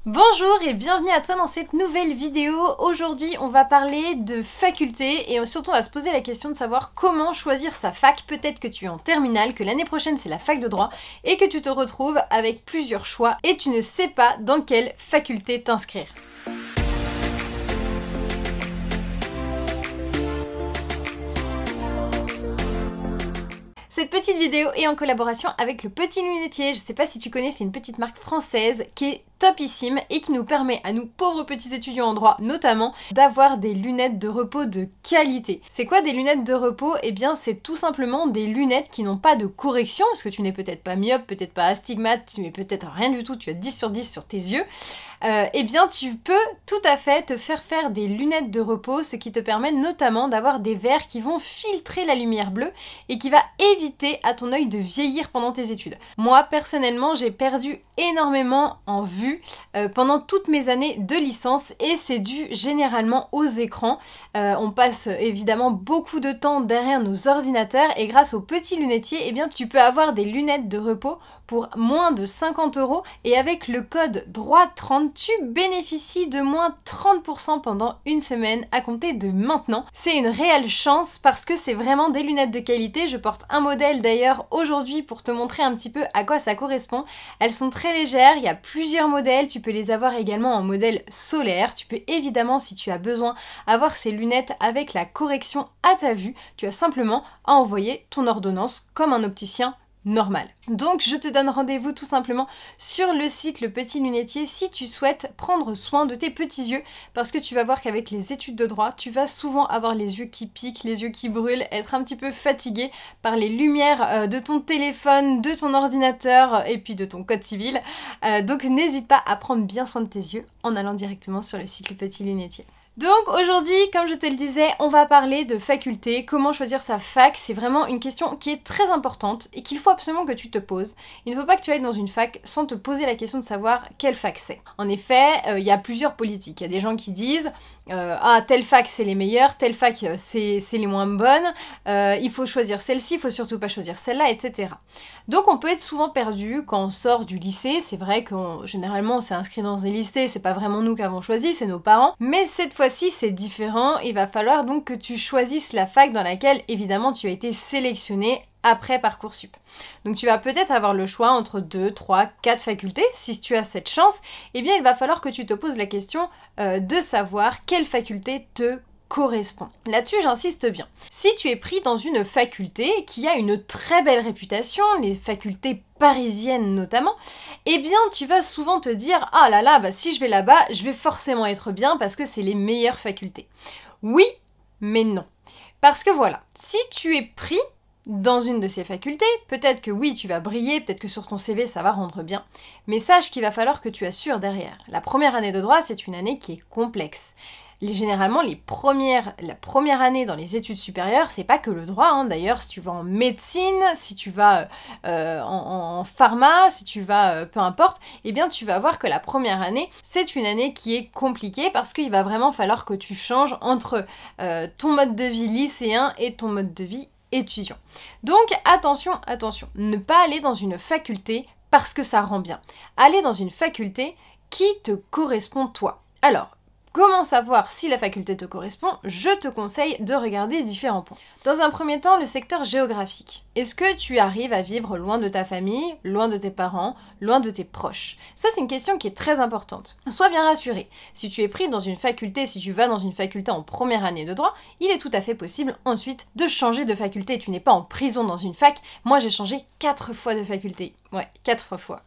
Bonjour et bienvenue à toi dans cette nouvelle vidéo. Aujourd'hui on va parler de faculté et surtout on va se poser la question de savoir comment choisir sa fac. Peut-être que tu es en terminale, que l'année prochaine c'est la fac de droit et que tu te retrouves avec plusieurs choix et tu ne sais pas dans quelle faculté t'inscrire. Cette petite vidéo est en collaboration avec le Petit Lunetier. Je sais pas si tu connais, c'est une petite marque française qui est topissime et qui nous permet à nous pauvres petits étudiants en droit notamment d'avoir des lunettes de repos de qualité. C'est quoi des lunettes de repos? Eh bien c'est tout simplement des lunettes qui n'ont pas de correction parce que tu n'es peut-être pas myope, peut-être pas astigmate, tu n'es peut-être rien du tout, tu as 10 sur 10 sur tes yeux. Eh bien tu peux tout à fait te faire des lunettes de repos, ce qui te permet notamment d'avoir des verres qui vont filtrer la lumière bleue et qui va éviter à ton œil de vieillir pendant tes études. Moi personnellement j'ai perdu énormément en vue pendant toutes mes années de licence et c'est dû généralement aux écrans. On passe évidemment beaucoup de temps derrière nos ordinateurs et grâce au Petit Lunetier, eh bien tu peux avoir des lunettes de repos pour moins de 50 € et avec le code DROIT30 tu bénéficies de moins 30% pendant une semaine à compter de maintenant. C'est une réelle chance parce que c'est vraiment des lunettes de qualité. Je porte un modèle d'ailleurs aujourd'hui pour te montrer un petit peu à quoi ça correspond. Elles sont très légères, il y a plusieurs modèles, tu peux les avoir également en modèle solaire. Tu peux évidemment, si tu as besoin, avoir ces lunettes avec la correction à ta vue. Tu as simplement à envoyer ton ordonnance comme un opticien normal. Donc je te donne rendez-vous tout simplement sur le site Le Petit Lunetier si tu souhaites prendre soin de tes petits yeux parce que tu vas voir qu'avec les études de droit, tu vas souvent avoir les yeux qui piquent, les yeux qui brûlent, être un petit peu fatigué par les lumières de ton téléphone, de ton ordinateur et puis de ton code civil. Donc n'hésite pas à prendre bien soin de tes yeux en allant directement sur le site Le Petit Lunetier. Donc aujourd'hui, comme je te le disais, on va parler de faculté, comment choisir sa fac. C'est vraiment une question qui est très importante et qu'il faut absolument que tu te poses. Il ne faut pas que tu ailles dans une fac sans te poser la question de savoir quelle fac c'est. En effet, il y a plusieurs politiques. Il y a des gens qui disent ah, telle fac c'est les meilleures, telle fac c'est les moins bonnes, il faut choisir celle-ci, il faut surtout pas choisir celle-là, etc. Donc on peut être souvent perdu quand on sort du lycée. C'est vrai que généralement on s'est inscrit dans des lycées, c'est pas vraiment nous qui avons choisi, c'est nos parents. Mais cette fois-ci c'est différent, il va falloir donc que tu choisisses la fac dans laquelle évidemment tu as été sélectionné après Parcoursup. Donc tu vas peut-être avoir le choix entre 2, 3, 4 facultés. Si tu as cette chance, eh bien il va falloir que tu te poses la question de savoir quelle faculté te correspond. Là-dessus, j'insiste bien. Si tu es pris dans une faculté qui a une très belle réputation, les facultés parisiennes notamment, eh bien tu vas souvent te dire ah là là, bah, si je vais là-bas, je vais forcément être bien parce que c'est les meilleures facultés. Oui, mais non. Parce que voilà, si tu es pris dans une de ces facultés, peut-être que oui, tu vas briller, peut-être que sur ton CV ça va rendre bien, mais sache qu'il va falloir que tu assures derrière. La première année de droit, c'est une année qui est complexe. Généralement, la première année dans les études supérieures, c'est pas que le droit, hein. D'ailleurs, si tu vas en médecine, si tu vas en pharma, si tu vas peu importe, eh bien tu vas voir que la première année, c'est une année qui est compliquée parce qu'il va vraiment falloir que tu changes entre ton mode de vie lycéen et ton mode de vie étudiant. Donc attention, attention, ne pas aller dans une faculté parce que ça rend bien. Aller dans une faculté qui te correspond toi. Alors, comment savoir si la faculté te correspond? Je te conseille de regarder différents points. Dans un premier temps, le secteur géographique. Est-ce que tu arrives à vivre loin de ta famille, loin de tes parents, loin de tes proches? Ça, c'est une question qui est très importante. Sois bien rassuré. Si tu es pris dans une faculté, si tu vas dans une faculté en première année de droit, il est tout à fait possible ensuite de changer de faculté. Tu n'es pas en prison dans une fac. Moi, j'ai changé 4 fois de faculté. Ouais, 4 fois.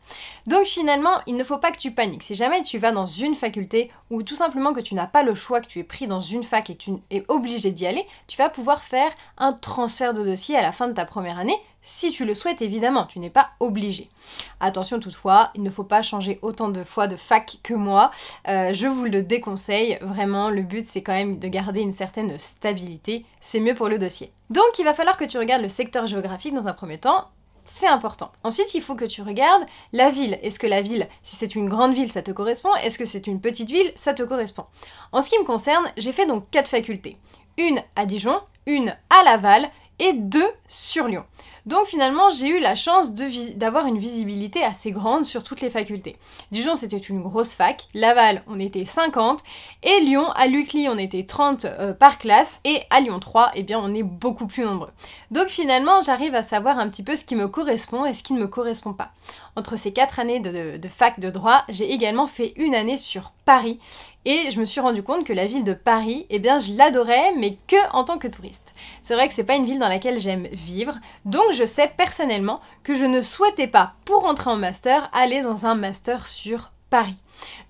Donc finalement, il ne faut pas que tu paniques. Si jamais tu vas dans une faculté ou tout simplement que tu n'as pas le choix, que tu es pris dans une fac et que tu es obligé d'y aller, tu vas pouvoir faire un transfert de dossier à la fin de ta première année, si tu le souhaites évidemment, tu n'es pas obligé. Attention toutefois, il ne faut pas changer autant de fois de fac que moi, je vous le déconseille, vraiment le but c'est quand même de garder une certaine stabilité, c'est mieux pour le dossier. Donc il va falloir que tu regardes le secteur géographique dans un premier temps. C'est important. Ensuite, il faut que tu regardes la ville. Est-ce que la ville, si c'est une grande ville, ça te correspond? Est-ce que c'est une petite ville? Ça te correspond. En ce qui me concerne, j'ai fait donc 4 facultés. Une à Dijon, une à Laval et 2 sur Lyon. Donc finalement, j'ai eu la chance d'avoir une visibilité assez grande sur toutes les facultés. Dijon, c'était une grosse fac, Laval, on était 50, et Lyon, à l'UCLI, on était 30 par classe, et à Lyon 3, eh bien, on est beaucoup plus nombreux. Donc finalement, j'arrive à savoir un petit peu ce qui me correspond et ce qui ne me correspond pas. Entre ces 4 années de fac de droit, j'ai également fait une année sur Paris, et je me suis rendu compte que la ville de Paris, eh bien je l'adorais, mais que en tant que touriste. C'est vrai que c'est pas une ville dans laquelle j'aime vivre, donc je sais personnellement que je ne souhaitais pas, pour entrer en master, aller dans un master sur Paris.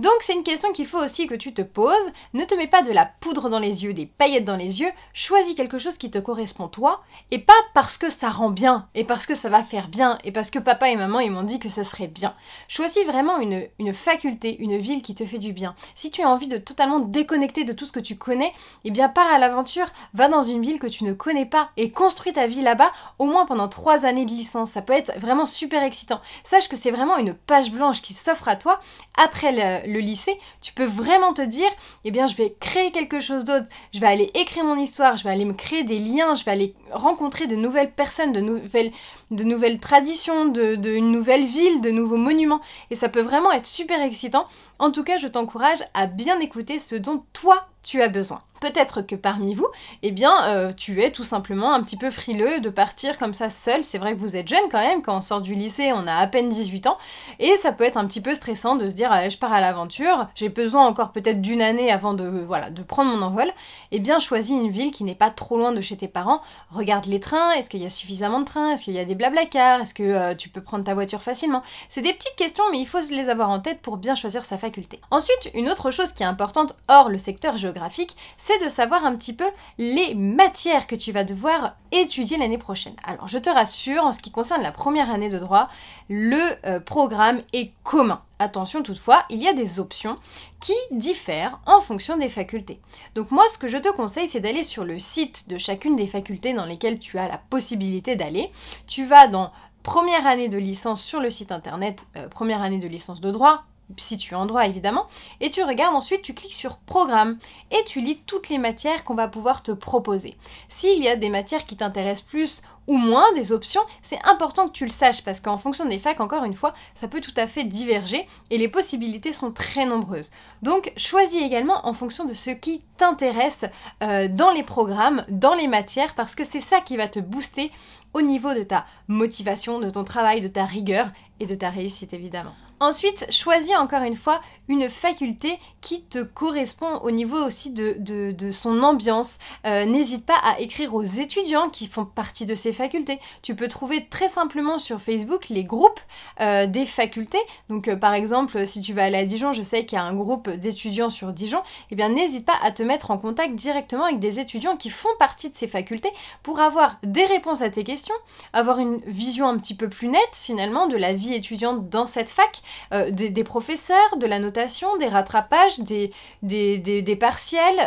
Donc c'est une question qu'il faut aussi que tu te poses. Ne te mets pas de la poudre dans les yeux, des paillettes dans les yeux. Choisis quelque chose qui te correspond toi, et pas parce que ça rend bien, et parce que ça va faire bien, et parce que papa et maman ils m'ont dit que ça serait bien. Choisis vraiment une faculté, une ville qui te fait du bien. Si tu as envie de totalement déconnecter de tout ce que tu connais, eh bien pars à l'aventure, va dans une ville que tu ne connais pas, et construis ta vie là-bas, au moins pendant 3 années de licence. Ça peut être vraiment super excitant. Sache que c'est vraiment une page blanche qui s'offre à toi après le lycée. Tu peux vraiment te dire, eh bien je vais créer quelque chose d'autre, je vais aller écrire mon histoire, je vais aller me créer des liens, je vais aller rencontrer de nouvelles personnes, de nouvelles traditions, une nouvelle ville, de nouveaux monuments, et ça peut vraiment être super excitant. En tout cas, je t'encourage à bien écouter ce dont toi tu as besoin. Peut-être que parmi vous, eh bien, tu es tout simplement un petit peu frileux de partir comme ça seul. C'est vrai que vous êtes jeune quand même, quand on sort du lycée, on a à peine 18 ans, et ça peut être un petit peu stressant de se dire, allez, je pars à l'aventure, j'ai besoin encore peut-être d'une année avant de prendre mon envol. Eh bien, choisis une ville qui n'est pas trop loin de chez tes parents, regarde les trains, est-ce qu'il y a suffisamment de trains, est-ce qu'il y a des blablacars, est-ce que tu peux prendre ta voiture facilement. C'est des petites questions, mais il faut se les avoir en tête pour bien choisir sa faculté. Ensuite, une autre chose qui est importante hors le secteur géographique, c'est de savoir un petit peu les matières que tu vas devoir étudier l'année prochaine. Alors je te rassure, en ce qui concerne la première année de droit, le programme est commun. Attention toutefois, il y a des options qui diffèrent en fonction des facultés. Donc moi, ce que je te conseille, c'est d'aller sur le site de chacune des facultés dans lesquelles tu as la possibilité d'aller. Tu vas dans première année de licence sur le site internet, première année de licence de droit, si tu es en droit évidemment, et tu regardes ensuite, tu cliques sur programme et tu lis toutes les matières qu'on va pouvoir te proposer. S'il y a des matières qui t'intéressent plus ou moins, des options, c'est important que tu le saches parce qu'en fonction des facs, encore une fois, ça peut tout à fait diverger et les possibilités sont très nombreuses. Donc choisis également en fonction de ce qui t'intéresse dans les programmes, dans les matières, parce que c'est ça qui va te booster au niveau de ta motivation, de ton travail, de ta rigueur et de ta réussite évidemment. Ensuite, choisis encore une fois une faculté qui te correspond au niveau aussi de son ambiance. N'hésite pas à écrire aux étudiants qui font partie de ces facultés. Tu peux trouver très simplement sur Facebook les groupes des facultés. Donc par exemple, si tu vas aller à Dijon, je sais qu'il y a un groupe d'étudiants sur Dijon, eh bien n'hésite pas à te mettre en contact directement avec des étudiants qui font partie de ces facultés pour avoir des réponses à tes questions, avoir une vision un petit peu plus nette finalement de la vie étudiante dans cette fac, des professeurs, de la notation, des rattrapages, des partiels,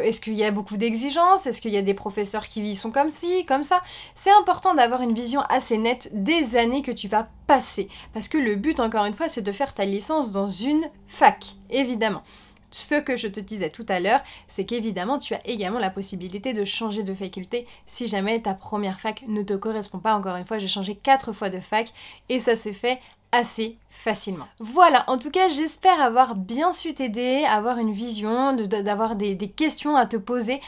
est-ce qu'il y a beaucoup d'exigences, est-ce qu'il y a des professeurs qui sont comme ci, comme ça. C'est important d'avoir une vision assez nette des années que tu vas passer, parce que le but encore une fois c'est de faire ta licence dans une fac, évidemment. Ce que je te disais tout à l'heure, c'est qu'évidemment tu as également la possibilité de changer de faculté si jamais ta première fac ne te correspond pas. Encore une fois, j'ai changé 4 fois de fac et ça se fait assez facilement. Voilà, en tout cas j'espère avoir bien su t'aider, avoir une vision, d'avoir des questions à te poser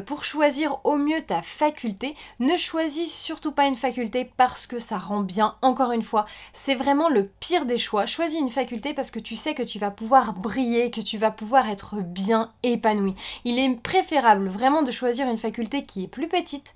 pour choisir au mieux ta faculté. Ne choisis surtout pas une faculté parce que ça rend bien, encore une fois, c'est vraiment le pire des choix. Choisis une faculté parce que tu sais que tu vas pouvoir briller, que tu vas pouvoir être bien épanoui. Il est préférable vraiment de choisir une faculté qui est plus petite,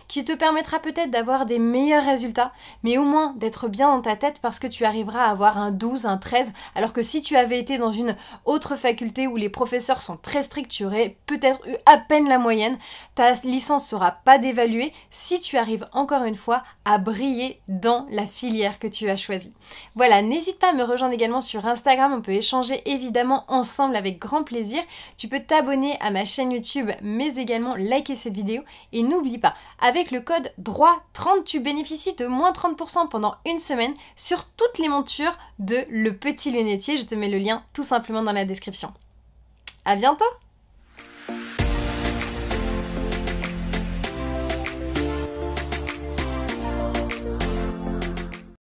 qui te permettra peut-être d'avoir des meilleurs résultats, mais au moins d'être bien dans ta tête parce que tu arriveras à avoir un 12, un 13, alors que si tu avais été dans une autre faculté où les professeurs sont très stricts, tu aurais peut-être eu à peine la moyenne, ta licence sera pas dévaluée si tu arrives encore une fois à briller dans la filière que tu as choisie. Voilà, n'hésite pas à me rejoindre également sur Instagram, on peut échanger évidemment ensemble avec grand plaisir. Tu peux t'abonner à ma chaîne YouTube, mais également liker cette vidéo, et n'oublie pas, avec le code DROIT30, tu bénéficies de moins 30% pendant une semaine sur toutes les montures de Le Petit Lunetier. Je te mets le lien tout simplement dans la description. À bientôt!